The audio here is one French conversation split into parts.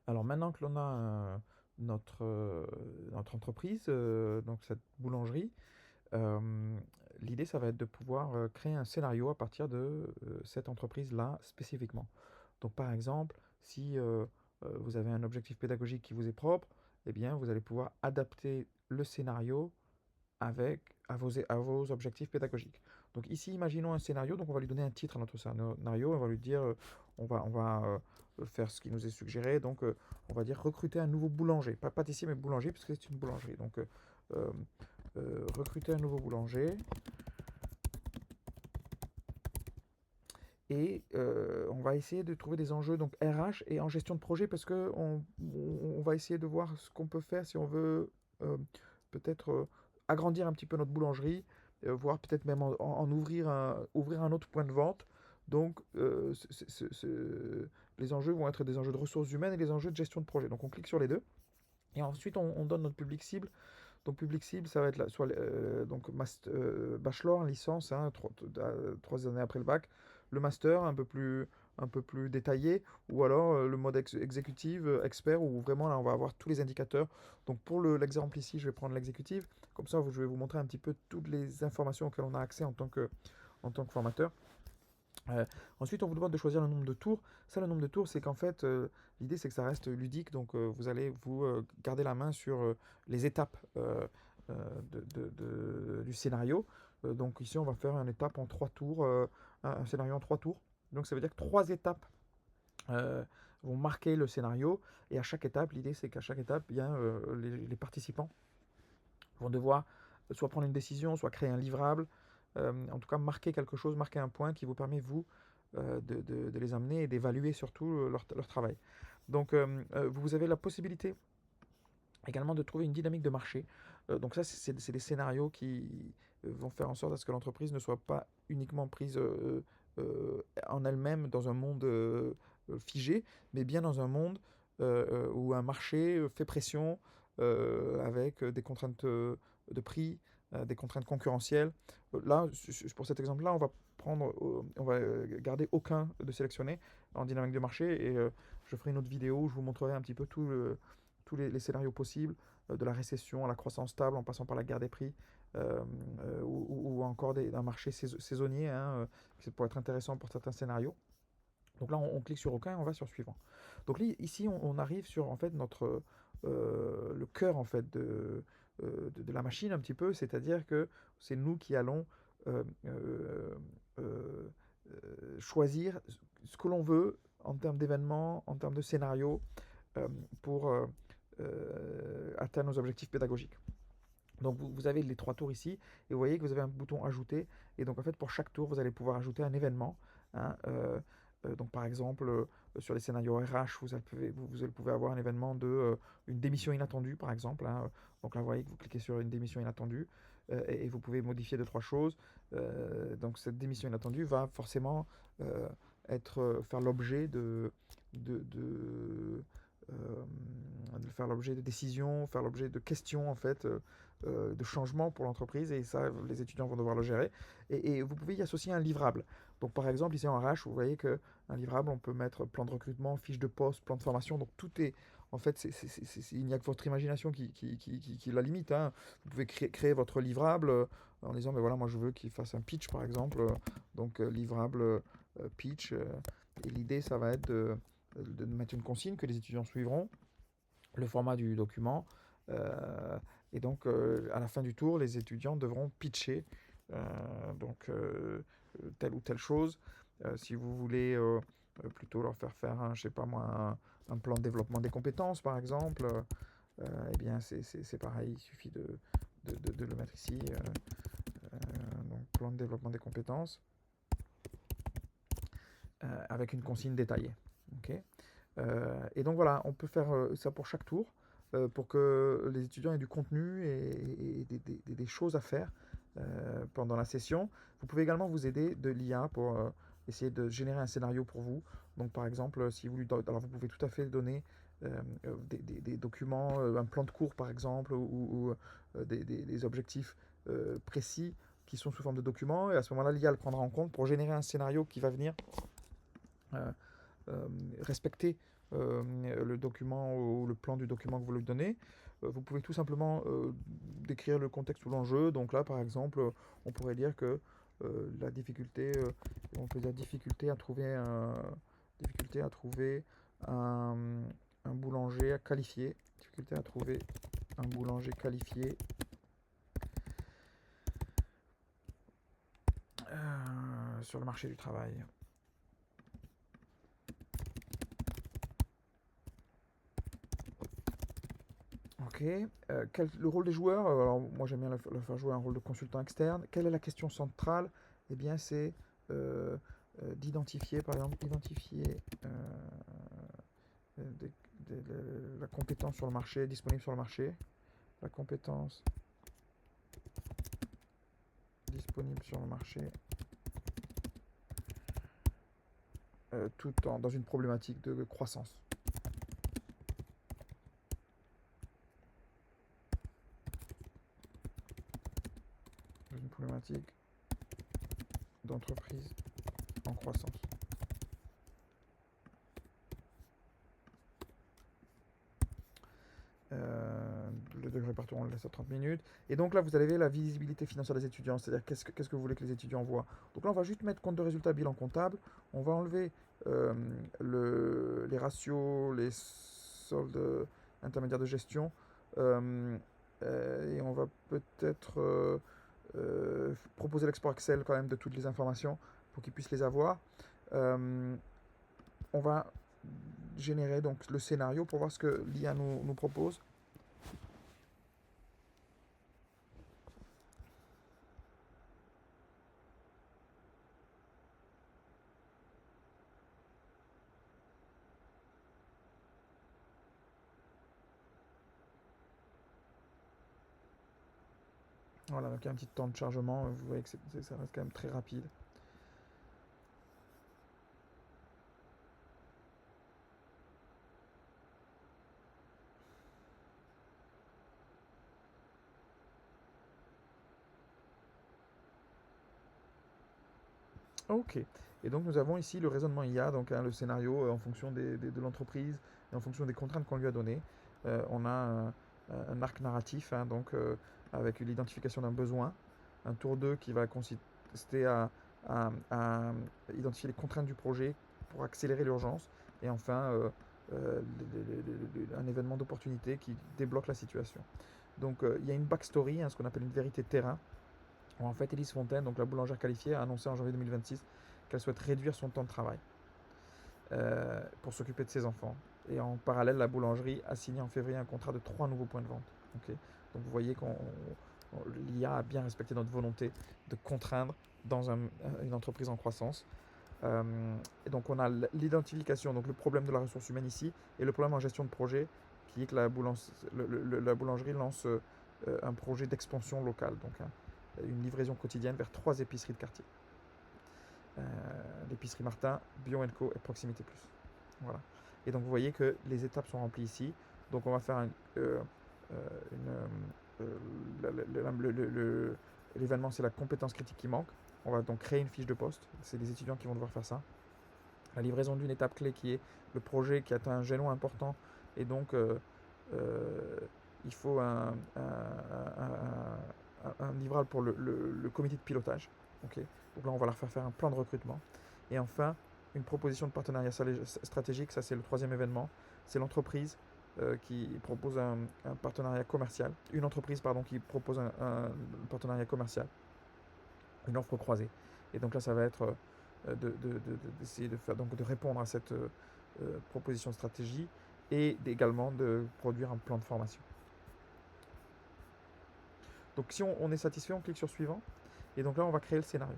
Alors maintenant que l'on a notre entreprise, donc cette boulangerie, euh, l'idée ça va être de pouvoir créer un scénario à partir de cette entreprise-là spécifiquement. Donc par exemple, si vous avez un objectif pédagogique qui vous est propre, eh bien vous allez pouvoir adapter le scénario à vos objectifs pédagogiques. Donc ici, imaginons un scénario, donc on va lui donner un titre à notre scénario, on va lui dire, on va faire ce qui nous est suggéré, donc on va dire recruter un nouveau boulanger, pas pâtissier mais boulanger, puisque c'est une boulangerie. Donc euh, recruter un nouveau boulanger, et on va essayer de trouver des enjeux donc RH et en gestion de projet, parce que on va essayer de voir ce qu'on peut faire si on veut peut-être agrandir un petit peu notre boulangerie, voire peut-être même en ouvrir un autre point de vente. Donc les enjeux vont être des enjeux de ressources humaines et des enjeux de gestion de projet. Donc on clique sur les deux. Et ensuite, on donne notre public cible. Donc, public cible, ça va être soit donc bachelor, licence, hein, 3 années après le bac. Le master, un peu plus détaillé. Ou alors le mode exécutif, expert, où vraiment là, on va avoir tous les indicateurs. Donc, pour l'exemple ici, je vais prendre l'exécutive. Comme ça, je vais vous montrer un petit peu toutes les informations auxquelles on a accès en tant que formateur. Euh, Ensuite, on vous demande de choisir le nombre de tours. Ça, le nombre de tours, c'est qu'en fait, l'idée, c'est que ça reste ludique. Donc, vous allez vous garder la main sur les étapes du scénario. Donc, ici, on va faire une étape en 3 tours, un scénario en 3 tours. Donc, ça veut dire que 3 étapes euh, vont marquer le scénario. Et à chaque étape, l'idée, c'est qu'à chaque étape, eh bien, les participants vont devoir soit prendre une décision, soit créer un livrable, en tout cas marquer quelque chose, marquer un point qui vous permet, vous, de les amener et d'évaluer surtout leur travail. Donc vous avez la possibilité également de trouver une dynamique de marché. Donc ça, c'est des scénarios qui vont faire en sorte à ce que l'entreprise ne soit pas uniquement prise en elle-même dans un monde figé, mais bien dans un monde où un marché fait pression avec des contraintes de prix, des contraintes concurrentielles. Là, pour cet exemple-là, on va garder aucun de sélectionné en dynamique de marché, et je ferai une autre vidéo où je vous montrerai un petit peu tous les scénarios possibles, de la récession à la croissance stable, en passant par la guerre des prix, ou encore un marché saisonnier, hein, qui pourrait être intéressant pour certains scénarios. Donc là, on clique sur aucun et on va sur suivant. Donc là, ici, on arrive sur en fait le cœur en fait de la machine un petit peu, c'est-à-dire que c'est nous qui allons euh, euh, euh, choisir ce que l'on veut en termes d'événements, en termes de scénarios, euh, pour atteindre nos objectifs pédagogiques. Donc vous avez les 3 tours ici, et vous voyez que vous avez un bouton ajouter, et donc en fait pour chaque tour vous allez pouvoir ajouter un événement, hein, donc par exemple sur les scénarios RH vous pouvez avoir un événement de une démission inattendue par exemple, hein. Donc là vous voyez que vous cliquez sur une démission inattendue, et vous pouvez modifier 2 3 choses. Donc cette démission inattendue va forcément faire l'objet de, euh, faire l'objet de décisions, faire l'objet de questions en fait, de changements pour l'entreprise, et ça les étudiants vont devoir le gérer. Et vous pouvez y associer un livrable. Donc par exemple ici en RH vous voyez que un livrable, on peut mettre plan de recrutement, fiche de poste, plan de formation. Donc tout est en fait, il n'y a que votre imagination qui la limite, hein. Vous pouvez créer votre livrable en disant, ben voilà, moi je veux qu'il fasse un pitch par exemple. Donc livrable pitch. Et l'idée, ça va être de mettre une consigne que les étudiants suivront, le format du document. euh, et donc, à la fin du tour, les étudiants devront pitcher telle ou telle chose. Si vous voulez plutôt leur faire faire je sais pas moi, un plan de développement des compétences, par exemple, eh bien, c'est pareil, il suffit de le mettre ici. Donc, plan de développement des compétences avec une consigne détaillée. Ok. Et donc voilà, on peut faire ça pour chaque tour, pour que les étudiants aient du contenu et des choses à faire pendant la session. Vous pouvez également vous aider de l'IA pour essayer de générer un scénario pour vous. Donc par exemple, si vous lui alors vous pouvez tout à fait donner des documents, un plan de cours par exemple, ou des objectifs précis qui sont sous forme de documents, et à ce moment-là, l'IA le prendra en compte pour générer un scénario qui va venir euh, respecter le document ou le plan du document que vous lui donnez. Vous pouvez tout simplement décrire le contexte ou l'enjeu. Donc là, par exemple, on pourrait dire que la difficulté, on peut dire difficulté à trouver un, un boulanger qualifié. Difficulté à trouver un boulanger qualifié sur le marché du travail. Ok. Le rôle des joueurs, alors moi j'aime bien le faire jouer un rôle de consultant externe. Quelle est la question centrale? Eh bien c'est d'identifier, par exemple, identifier la compétence sur le marché, disponible sur le marché. La compétence disponible sur le marché, tout dans une problématique de croissance. Dans une problématique d'entreprise en croissance. Le degré partout, on le laisse à 30 minutes. Et donc là, vous avez la visibilité financière des étudiants, c'est-à-dire qu'est-ce que vous voulez que les étudiants voient. Donc là, on va juste mettre compte de résultats, bilan comptable. On va enlever les ratios, les soldes intermédiaires de gestion. Et on va peut-être proposer l'export Excel quand même de toutes les informations pour qu'ils puissent les avoir. On va générer donc le scénario pour voir ce que l'IA nous propose. Voilà, donc il y a un petit temps de chargement, vous voyez que ça reste quand même très rapide. Ok, et donc nous avons ici le raisonnement IA, donc le scénario en fonction de l'entreprise et en fonction des contraintes qu'on lui a données. On a un arc narratif, hein, donc avec l'identification d'un besoin, un tour 2 qui va consister à identifier les contraintes du projet pour accélérer l'urgence, et enfin un événement d'opportunité qui débloque la situation. Donc il y a une backstory, hein, ce qu'on appelle une vérité de terrain. En fait, Elise Fontaine, donc la boulangère qualifiée, a annoncé en janvier 2026 qu'elle souhaite réduire son temps de travail pour s'occuper de ses enfants. Et en parallèle, la boulangerie a signé en février un contrat de 3 nouveaux points de vente. Okay, donc vous voyez qu'on l'IA a bien respecté notre volonté de contraindre dans une entreprise en croissance. Et donc on a l'identification, donc le problème de la ressource humaine ici, et le problème en gestion de projet, qui est que la boulangerie lance un projet d'expansion locale, donc une livraison quotidienne vers 3 épiceries de quartier. L'épicerie Martin, Bio Co et Proximité Plus. Voilà. Et donc vous voyez que les étapes sont remplies ici. Donc on va faire l'événement, c'est la compétence critique qui manque. On va donc créer une fiche de poste. C'est les étudiants qui vont devoir faire ça. La livraison d'une étape clé qui est le projet qui atteint un jalon important. Et donc il faut un livrable pour le comité de pilotage. Okay. Donc là, on va leur faire un plan de recrutement. Et enfin, une proposition de partenariat stratégique, ça c'est le troisième événement. C'est l'entreprise qui propose un partenariat commercial. Une entreprise, pardon, qui propose un partenariat commercial. Une offre croisée. Et donc là, ça va être d'essayer de répondre à cette proposition de stratégie et également de produire un plan de formation. Donc si on est satisfait, on clique sur suivant. Et donc là, on va créer le scénario.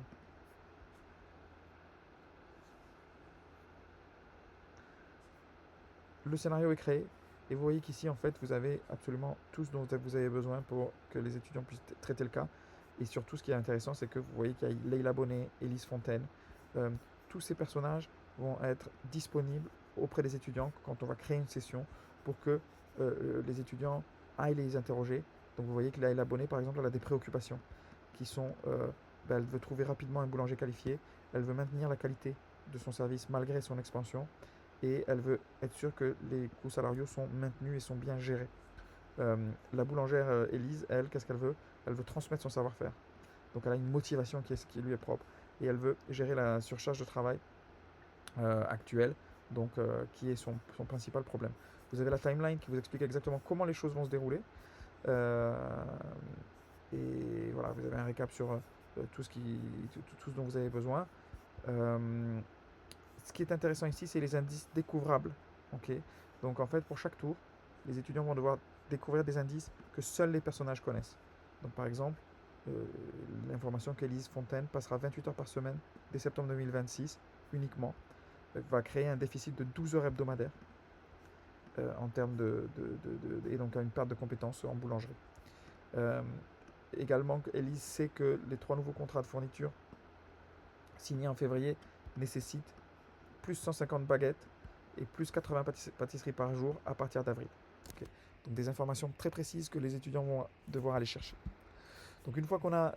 Le scénario est créé. Et vous voyez qu'ici, en fait, vous avez absolument tout ce dont vous avez besoin pour que les étudiants puissent traiter le cas. Et surtout, ce qui est intéressant, c'est que vous voyez qu'il y a Leila Bonnet, Elise Fontaine. Tous ces personnages vont être disponibles auprès des étudiants quand on va créer une session pour que les étudiants aillent les interroger. Donc vous voyez que Leila Bonnet, par exemple, elle a des préoccupations qui sont, elle veut trouver rapidement un boulanger qualifié, elle veut maintenir la qualité de son service malgré son expansion, et elle veut être sûre que les coûts salariaux sont maintenus et sont bien gérés. La boulangère Élise, elle, qu'est-ce qu'elle veut? Elle veut transmettre son savoir-faire. Donc elle a une motivation qui lui est propre et elle veut gérer la surcharge de travail actuelle, donc qui est son principal problème. Vous avez la timeline qui vous explique exactement comment les choses vont se dérouler. Euh, et voilà, vous avez un récap sur tout ce dont vous avez besoin. Euh, Ce qui est intéressant ici, c'est les indices découvrables. Ok. Donc en fait, pour chaque tour, les étudiants vont devoir découvrir des indices que seuls les personnages connaissent. Donc par exemple, l'information qu'Élise Fontaine passera 28 heures par semaine dès septembre 2026 uniquement va créer un déficit de 12 heures hebdomadaires en termes et donc une perte de compétences en boulangerie. Euh, Également, Élise sait que les 3 nouveaux contrats de fourniture signés en février nécessitent plus 150 baguettes et plus 80 pâtisseries par jour à partir d'avril. Okay. Donc des informations très précises que les étudiants vont devoir aller chercher. Donc une fois qu'on a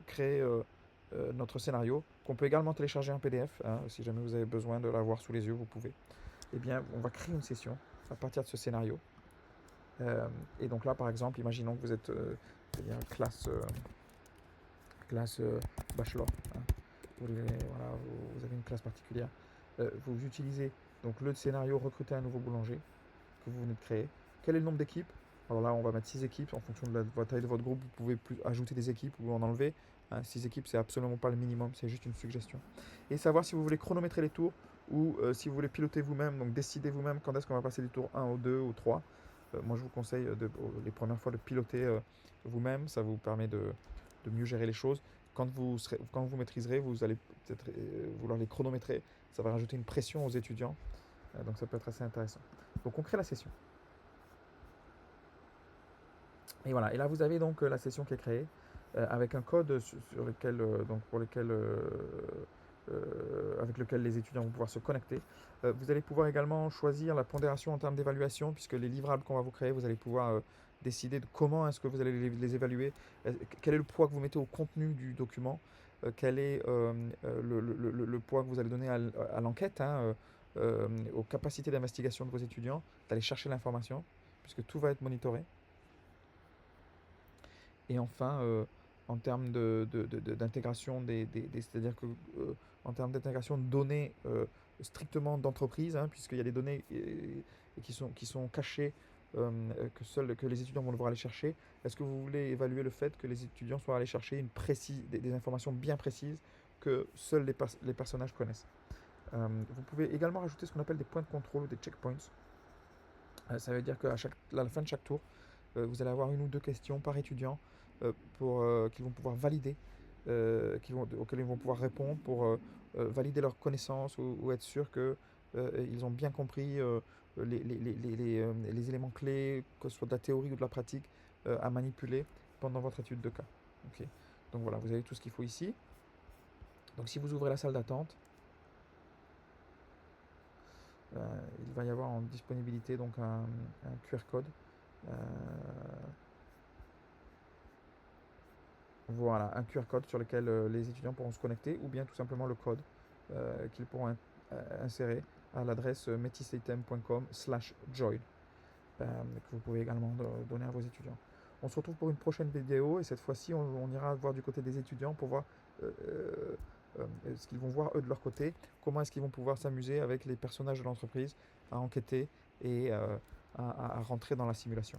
créé notre scénario, qu'on peut également télécharger en PDF, hein, si jamais vous avez besoin de l'avoir sous les yeux, vous pouvez. Eh bien, on va créer une session à partir de ce scénario. Et donc là, par exemple, imaginons que vous êtes classe bachelor. Hein. Vous avez une classe particulière. Vous utilisez donc le scénario recruter un nouveau boulanger que vous venez de créer. Quel est le nombre d'équipes? Alors là, on va mettre 6 équipes. En fonction de la taille de votre groupe, vous pouvez ajouter des équipes ou en enlever. 6 équipes, c'est absolument pas le minimum, c'est juste une suggestion. Et savoir si vous voulez chronométrer les tours ou si vous voulez piloter vous-même, donc décider vous-même quand est-ce qu'on va passer du tour 1 au 2 ou 3. Moi, je vous conseille les premières fois de piloter vous-même. Ça vous permet de mieux gérer les choses. Quand vous maîtriserez, vous allez peut-être vouloir les chronométrer. Ça va rajouter une pression aux étudiants. Donc ça peut être assez intéressant. Donc on crée la session. Et voilà. Et là vous avez donc la session qui est créée avec un code sur lequel, avec lequel les étudiants vont pouvoir se connecter. Vous allez pouvoir également choisir la pondération en termes d'évaluation, puisque les livrables qu'on va vous créer, vous allez pouvoir décider de comment est-ce que vous allez les évaluer, quel est le poids que vous mettez au contenu du document, quel est le poids que vous allez donner à l'enquête, hein, aux capacités d'investigation de vos étudiants, d'aller chercher l'information, puisque tout va être monitoré. Et enfin, en termes d'intégration c'est-à-dire que en termes d'intégration de données strictement d'entreprise, hein, puisqu'il y a des données qui sont cachées que les étudiants vont devoir aller chercher. Est-ce que vous voulez évaluer le fait que les étudiants soient allés chercher des informations bien précises que seuls les personnages connaissent? Vous pouvez également rajouter ce qu'on appelle des points de contrôle ou des checkpoints. Ça veut dire qu'à la fin de chaque tour, vous allez avoir une ou deux questions par étudiant qu'ils vont pouvoir valider, auxquelles ils vont pouvoir répondre pour valider leurs connaissances ou être sûr qu'ils ont bien compris les éléments clés, que ce soit de la théorie ou de la pratique, à manipuler pendant votre étude de cas. Okay. Donc voilà, vous avez tout ce qu'il faut ici. Donc si vous ouvrez la salle d'attente, il va y avoir en disponibilité donc un QR code. Voilà, un QR code sur lequel les étudiants pourront se connecter ou bien tout simplement le code qu'ils pourront insérer à l'adresse metissitem.com/join que vous pouvez également donner à vos étudiants. On se retrouve pour une prochaine vidéo et cette fois-ci on ira voir du côté des étudiants pour voir ce qu'ils vont voir eux de leur côté, comment est-ce qu'ils vont pouvoir s'amuser avec les personnages de l'entreprise à enquêter et à rentrer dans la simulation.